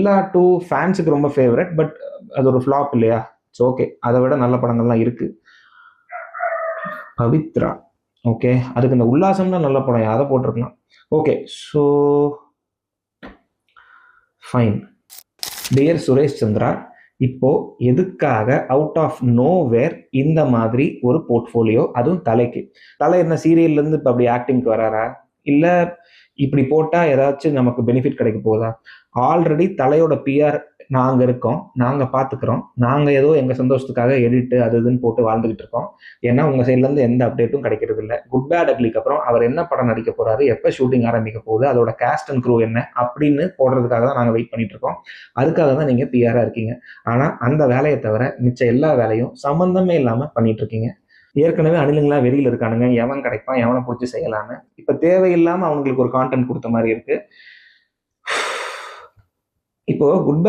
பில்லா 2 ஃபேன்ஸுக்கு ரொம்ப favourite, but அது ஒரு ஃப்ளாப் இல்லையா? ஸோ ஓகே, அதை விட நல்ல படங்கள்லாம் இருக்கு. பவித்ரா, ஓகே, அதுக்கு இந்த உல்லாசம்னா நல்ல படம், அதை போட்டிருக்கலாம். Okay, so fine. Dear Suresh Chandra, இப்போ எதுக்காக அவுட் ஆஃப் நோவேர் இந்த மாதிரி ஒரு போர்ட்ஃபோலியோ, அதுவும் தலை என்ன சீரியல்ல இருந்து இப்போ அப்படி ஆக்டிங்க்கு வராரா, இல்ல இப்படி போட்டா ஏதாச்சும் நமக்கு பெனிஃபிட் கிடைக்க போகுதா? ஆல்ரெடி தலையோட பிஆர் நாங்க இருக்கோம், நாங்க பாத்துக்கிறோம், நாங்க ஏதோ எங்க சந்தோஷத்துக்காக எடிட் அது இதுன்னு போட்டு வாழ்ந்துகிட்டு இருக்கோம். ஏன்னா உங்க சைட்ல இருந்து எந்த அப்டேட்டும் கிடைக்கிறது இல்லை. குட் பேட் அக்லிக்கு அப்புறம் அவர் என்ன படம் நடிக்க போறாரு, எப்ப ஷூட்டிங் ஆரம்பிக்க போகுது, அதோட கேஸ்ட் அண்ட் க்ரூ என்ன அப்படின்னு போடுறதுக்காக தான் நாங்க வெயிட் பண்ணிட்டு இருக்கோம். அதுக்காக தான் நீங்க பிஆரா இருக்கீங்க. ஆனா அந்த வேலையை தவிர மிச்ச எல்லா வேலையும் சம்பந்தமே இல்லாம பண்ணிட்டு இருக்கீங்க. ஏற்கனவே அணிலுங்களா வெளியில இருக்கானுங்க, எவன் கிடைப்பான் எவனை பிடிச்சி செய்யலான்னு. இப்ப தேவையில்லாம அவங்களுக்கு ஒரு கான்டென்ட் கொடுத்த மாதிரி இருக்கு. இப்போ குட்